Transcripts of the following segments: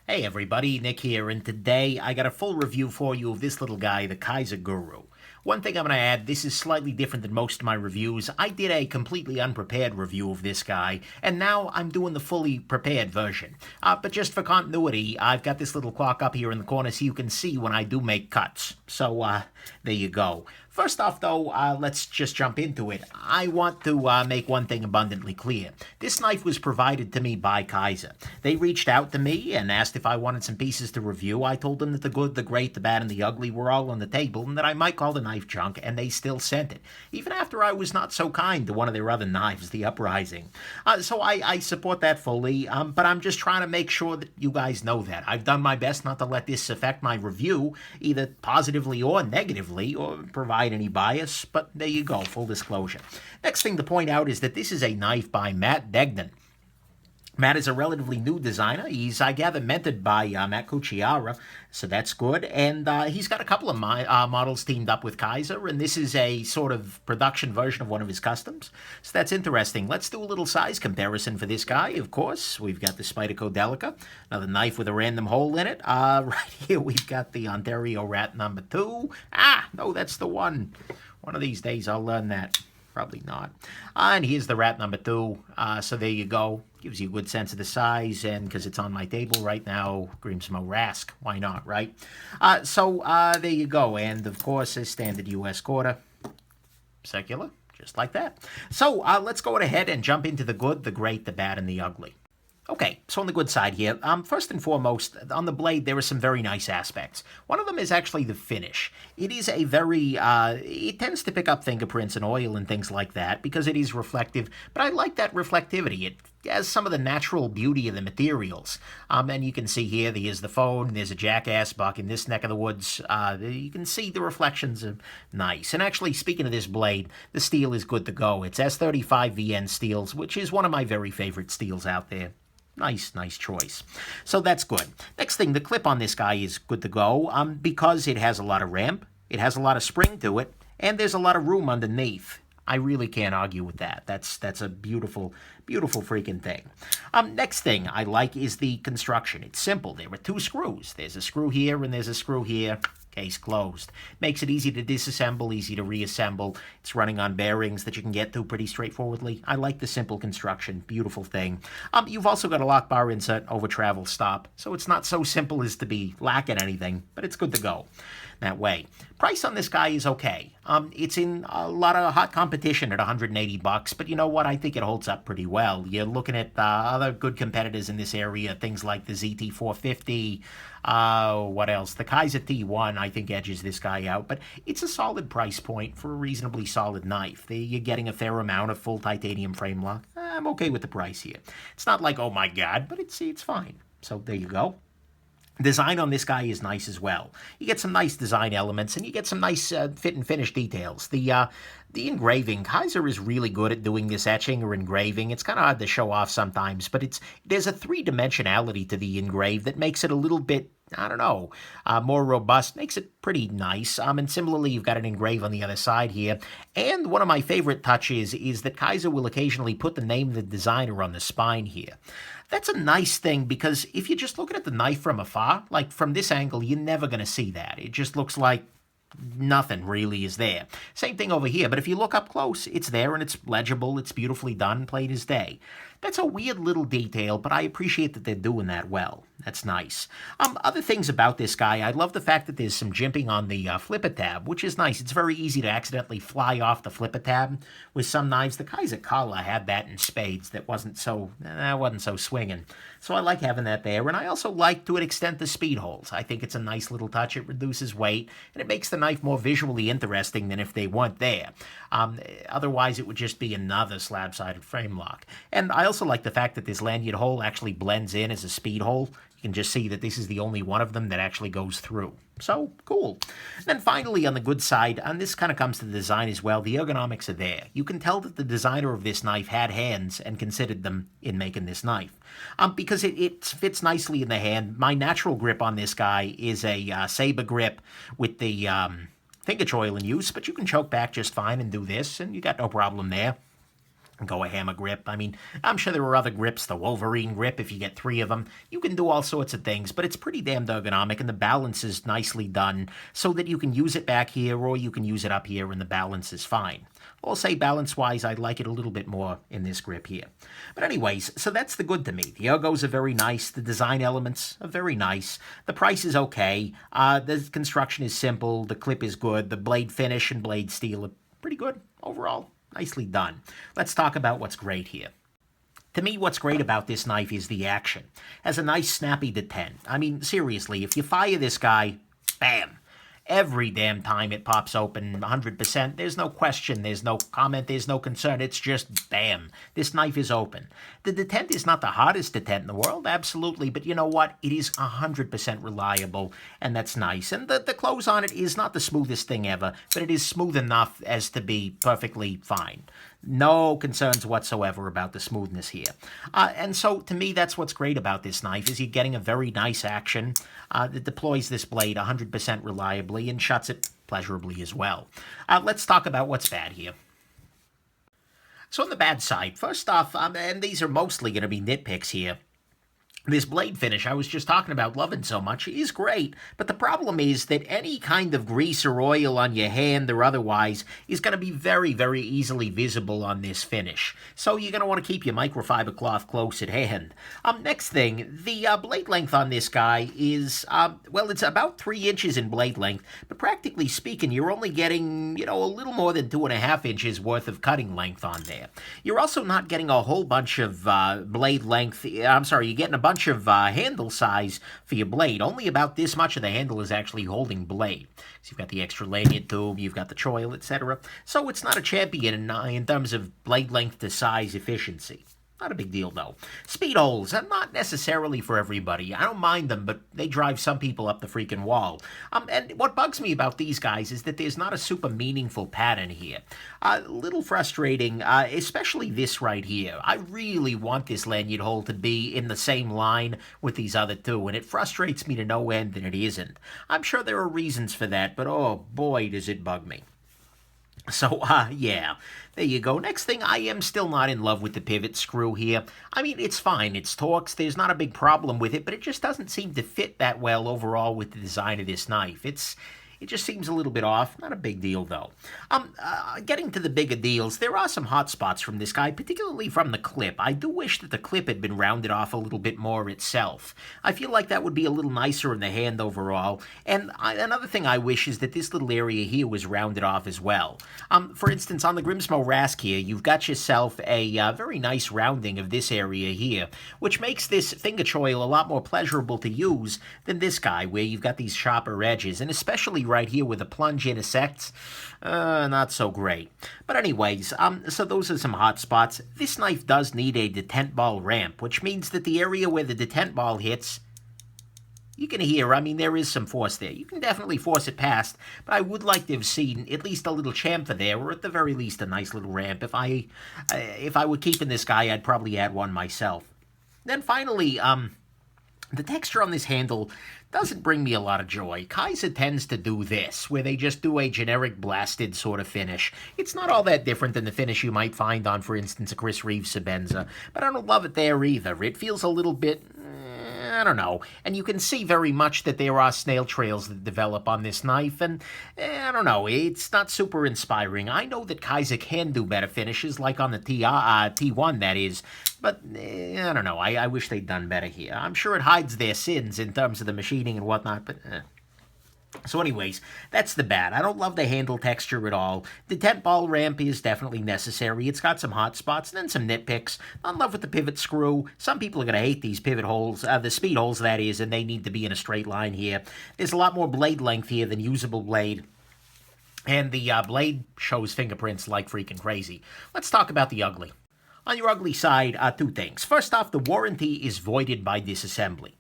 Hey everybody, Nick here, and today I got a full review for you of this little guy, the Kizer Guru. One thing I'm going to add, this is slightly different than most of my reviews. I did a completely unprepared review of this guy, and now I'm doing the fully prepared version. But just for continuity, I've got this little clock up here in the corner so you can see when I do make cuts. So, there you go. First off, though, let's just jump into it. I want to make one thing abundantly clear. This knife was provided to me by Kizer. They reached out to me and asked if I wanted some pieces to review. I told them that the good, the great, the bad, and the ugly were all on the table and that I might call the knife junk, and they still sent it, even after I was not so kind to one of their other knives, the Uprising. So I support that fully, but I'm just trying to make sure that you guys know that. I've done my best not to let this affect my review, either positively or negatively, or provide any bias, but there you go, full disclosure. Next thing to point out is that this is a knife by Matt Degnan. Matt is a relatively new designer. He's, I gather, mentored by Matt Cucciara, so that's good. And he's got a couple of models teamed up with Kizer, and this is a sort of production version of one of his customs. So that's interesting. Let's do a little size comparison for this guy, of course. We've got the Spyderco Delica, another knife with a random hole in it. Right here we've got the Ontario Rat number 2. No, that's the one. One of these days I'll learn that. Probably not. And here's the Rat number 2. So there you go. Gives you a good sense of the size, and because it's on my table right now, Grimsmo Rask. Why not, right? So there you go. And of course, a standard U.S. quarter. Circular, just like that. So let's go ahead and jump into the good, the great, the bad, and the ugly. Okay, so on the good side here, first and foremost, on the blade, there are some very nice aspects. One of them is actually the finish. It is a very, it tends to pick up fingerprints and oil and things like that because it is reflective, but I like that reflectivity. It has some of the natural beauty of the materials. And you can see here, there's the phone, there's a jackass buck in this neck of the woods. You can see the reflections are nice. And actually, speaking of this blade, the steel is good to go. It's S35 VN steels, which is one of my very favorite steels out there. Nice choice. So that's good. Next thing, the clip on this guy is good to go because it has a lot of ramp, it has a lot of spring to it, and there's a lot of room underneath. I really can't argue with that. That's a beautiful, beautiful freaking thing. Next thing I like is the construction. It's simple. There are 2 screws. There's a screw here and there's a screw here. Case closed. Makes it easy to disassemble, easy to reassemble. It's running on bearings that you can get to pretty straightforwardly. I like the simple construction. Beautiful thing. You've also got a lock bar insert over travel stop, so it's not so simple as to be lacking anything, but it's good to go that way. Price on this guy is okay. It's in a lot of hot competition at $180, but you know what? I think it holds up pretty well. You're looking at other good competitors in this area, things like the ZT450. What else? The Kizer T1, I think, edges this guy out, but it's a solid price point for a reasonably solid knife. You're getting a fair amount of full titanium frame lock. I'm okay with the price here. It's not like, oh my God, but it's fine. So there you go. Design on this guy is nice as well. You get some nice design elements, and you get some nice fit and finish details. The engraving, Kizer is really good at doing this etching or engraving. It's kind of hard to show off sometimes, but there's a 3-dimensionality to the engrave that makes it a little bit, I don't know, more robust, makes it pretty nice. And similarly, you've got an engrave on the other side here. And one of my favorite touches is that Kizer will occasionally put the name of the designer on the spine here. That's a nice thing because if you're just looking at the knife from afar, like from this angle, you're never going to see that. It just looks like nothing really is there. Same thing over here, but if you look up close, it's there and it's legible, it's beautifully done, plain as day. That's a weird little detail, but I appreciate that they're doing that well. That's nice. Other things about this guy, I love the fact that there's some jimping on the flipper tab, which is nice. It's very easy to accidentally fly off the flipper tab with some knives. The Kizer Kala had that in spades. That wasn't so swinging. So I like having that there, and I also like, to an extent, the speed holes. I think it's a nice little touch. It reduces weight, and it makes the knife more visually interesting than if they weren't there. Otherwise, it would just be another slab-sided frame lock. And I also like the fact that this lanyard hole actually blends in as a speed hole. You can just see that this is the only one of them that actually goes through. So, cool. And then finally, on the good side, and this kind of comes to the design as well, the ergonomics are there. You can tell that the designer of this knife had hands and considered them in making this knife. Because it fits nicely in the hand. My natural grip on this guy is a saber grip with the finger choil in use, but you can choke back just fine and do this, and you got no problem there. Go a hammer grip. I mean, I'm sure there are other grips, the Wolverine grip, if you get 3 of them. You can do all sorts of things, but it's pretty damn ergonomic, and the balance is nicely done so that you can use it back here or you can use it up here, and the balance is fine. I'll say balance-wise, I like it a little bit more in this grip here. But anyways, so that's the good to me. The ergos are very nice. The design elements are very nice. The price is okay. The construction is simple. The clip is good. The blade finish and blade steel are pretty good overall. Nicely done. Let's talk about what's great here. To me, what's great about this knife is the action. It has a nice snappy detent. I mean, seriously, if you fire this guy, bam. Every damn time it pops open 100%, there's no question, there's no comment, there's no concern. It's just bam. This knife is open. The detent is not the hardest detent in the world, absolutely, but you know what? It is 100% reliable, and that's nice. And the close on it is not the smoothest thing ever, but it is smooth enough as to be perfectly fine. No concerns whatsoever about the smoothness here. And so, to me, that's what's great about this knife, is you're getting a very nice action that deploys this blade 100% reliably and shuts it pleasurably as well. Let's talk about what's bad here. So on the bad side, first off, and these are mostly going to be nitpicks here, this blade finish I was just talking about loving so much is great, but the problem is that any kind of grease or oil on your hand or otherwise is going to be very, very easily visible on this finish. So you're going to want to keep your microfiber cloth close at hand. Next thing, the blade length on this guy is, well, it's about 3 inches in blade length, but practically speaking, you're only getting, a little more than 2.5 inches worth of cutting length on there. You're also not getting a whole bunch of blade length, you're getting a bunch of handle size for your blade. Only about this much of the handle is actually holding blade. So you've got the extra lanyard tube, you've got the choil, etc. So it's not a champion in terms of blade length to size efficiency. Not a big deal, though. Speed holes are not necessarily for everybody. I don't mind them, but they drive some people up the freaking wall. And what bugs me about these guys is that there's not a super meaningful pattern here. A little frustrating, especially this right here. I really want this lanyard hole to be in the same line with these other two, and it frustrates me to no end that it isn't. I'm sure there are reasons for that, but oh boy, does it bug me. So, yeah, there you go. Next thing, I am still not in love with the pivot screw here. I mean, it's fine. It's Torx. There's not a big problem with it, but it just doesn't seem to fit that well overall with the design of this knife. It just seems a little bit off. Not a big deal, though. Getting to the bigger deals, there are some hot spots from this guy, particularly from the clip. I do wish that the clip had been rounded off a little bit more itself. I feel like that would be a little nicer in the hand overall. And another thing I wish is that this little area here was rounded off as well. For instance, on the Grimsmo Rask here, you've got yourself a very nice rounding of this area here, which makes this finger choil a lot more pleasurable to use than this guy, where you've got these sharper edges, and especially right here where the plunge intersects, not so great. But anyways, so those are some hot spots. This knife does need a detent ball ramp, which means that the area where the detent ball hits, you can hear, I mean, there is some force there. You can definitely force it past, but I would like to have seen at least a little chamfer there, or at the very least a nice little ramp. If I were keeping this guy, I'd probably add one myself. Then finally, the texture on this handle doesn't bring me a lot of joy. Kizer tends to do this, where they just do a generic blasted sort of finish. It's not all that different than the finish you might find on, for instance, a Chris Reeve Shabazz, but I don't love it there either. It feels a little bit, I don't know. And you can see very much that there are snail trails that develop on this knife, and I don't know, it's not super inspiring. I know that Kizer can do better finishes, like on the T1, that is, but I don't know. I wish they'd done better here. I'm sure it hides their sins in terms of the machining and whatnot, but So anyways, that's the bad. I don't love the handle texture at all. The detent ball ramp is definitely necessary. It's got some hot spots and then some nitpicks. Not in love with the pivot screw. Some people are going to hate these pivot holes, the speed holes that is, and they need to be in a straight line here. There's a lot more blade length here than usable blade. And the blade shows fingerprints like freaking crazy. Let's talk about the ugly. On your ugly side, 2 things. First off, the warranty is voided by disassembly.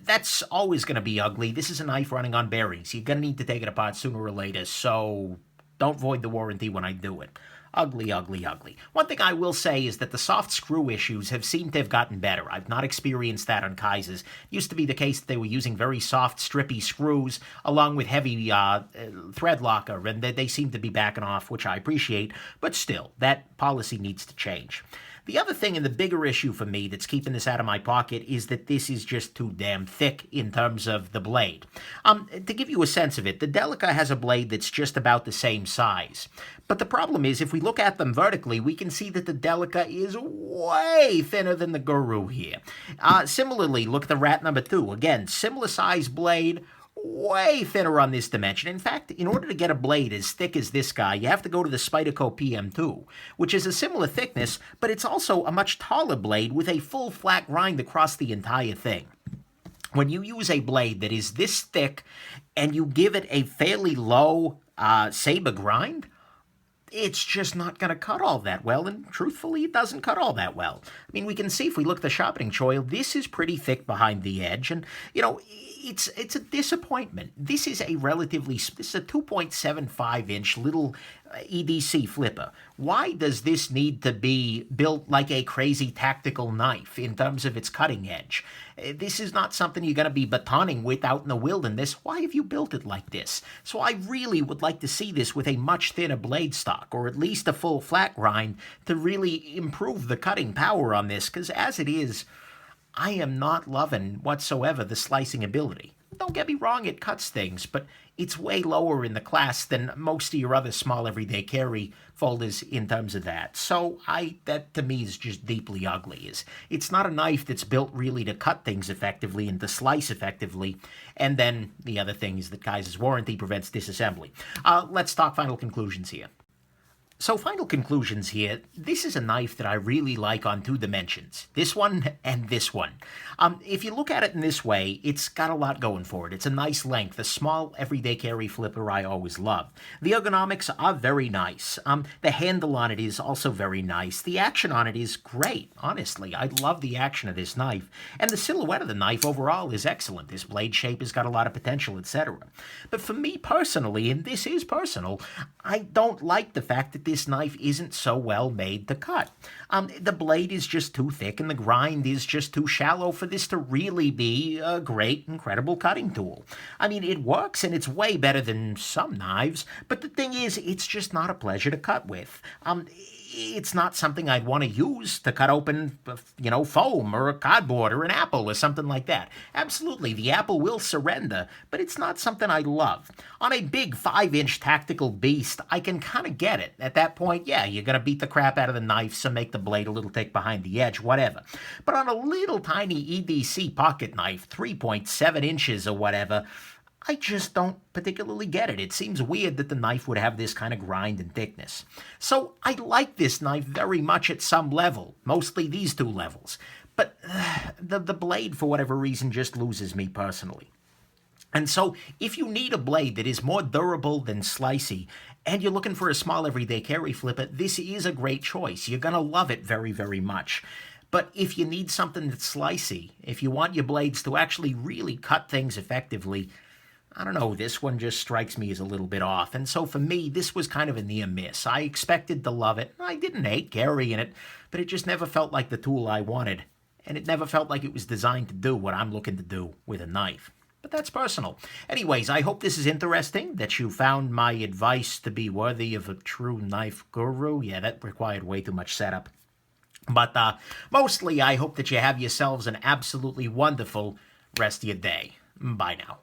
That's always going to be ugly. This is a knife running on bearings. You're going to need to take it apart sooner or later, so don't void the warranty when I do it. Ugly, ugly, ugly. One thing I will say is that the soft screw issues have seemed to have gotten better. I've not experienced that on Kizers. It used to be the case that they were using very soft, strippy screws along with heavy thread locker, and they seem to be backing off, which I appreciate, but still, that policy needs to change. The other thing and the bigger issue for me that's keeping this out of my pocket is that this is just too damn thick in terms of the blade. To give you a sense of it, the Delica has a blade that's just about the same size. But the problem is, if we look at them vertically, we can see that the Delica is way thinner than the Guru here. Similarly, look at the Rat number 2. Again, similar size blade, way thinner on this dimension. In fact, in order to get a blade as thick as this guy, you have to go to the Spyderco PM2, which is a similar thickness, but it's also a much taller blade with a full flat grind across the entire thing. When you use a blade that is this thick and you give it a fairly low saber grind, it's just not going to cut all that well, and truthfully, it doesn't cut all that well. I mean, we can see if we look at the sharpening choil, this is pretty thick behind the edge, and, you know, it's a disappointment. This is a 2.75-inch little EDC flipper. Why does this need to be built like a crazy tactical knife in terms of its cutting edge? This is not something you're going to be batoning with out in the wilderness. Why have you built it like this? So I really would like to see this with a much thinner blade stock, or at least a full flat grind, to really improve the cutting power on this, because as it is, I am not loving whatsoever the slicing ability. Don't get me wrong, it cuts things, but it's way lower in the class than most of your other small everyday carry folders in terms of that. So that to me is just deeply ugly. It's not a knife that's built really to cut things effectively and to slice effectively. And then the other thing is that Kizer's warranty prevents disassembly. Let's talk final conclusions here. So final conclusions here, this is a knife that I really like on 2 dimensions. This one and this one. If you look at it in this way, it's got a lot going for it. It's a nice length, a small everyday carry flipper I always love. The ergonomics are very nice. The handle on it is also very nice. The action on it is great, honestly. I love the action of this knife. And the silhouette of the knife overall is excellent. This blade shape has got a lot of potential, etc. But for me personally, and this is personal, I don't like the fact that this knife isn't so well made to cut. The blade is just too thick and the grind is just too shallow for this to really be a great, incredible cutting tool. I mean, it works and it's way better than some knives, but the thing is, it's just not a pleasure to cut with. It's not something I'd want to use to cut open, you know, foam or a cardboard or an apple or something like that. Absolutely, the apple will surrender, but it's not something I love. On a big 5-inch tactical beast, I can kind of get it. At that point, yeah, you're going to beat the crap out of the knife, so make the blade a little thick behind the edge, whatever. But on a little tiny EDC pocket knife, 3.7 inches or whatever, I just don't particularly get it. It seems weird that the knife would have this kind of grind and thickness. So I like this knife very much at some level, mostly these 2 levels. But the blade, for whatever reason, just loses me personally. And so if you need a blade that is more durable than slicey, and you're looking for a small everyday carry flipper, this is a great choice. You're going to love it very, very much. But if you need something that's slicey, if you want your blades to actually really cut things effectively, I don't know, this one just strikes me as a little bit off. And so for me, this was kind of a near miss. I expected to love it. I didn't hate carrying it, but it just never felt like the tool I wanted. And it never felt like it was designed to do what I'm looking to do with a knife. But that's personal. Anyways, I hope this is interesting, that you found my advice to be worthy of a true knife guru. Yeah, that required way too much setup. But mostly, I hope that you have yourselves an absolutely wonderful rest of your day. Bye now.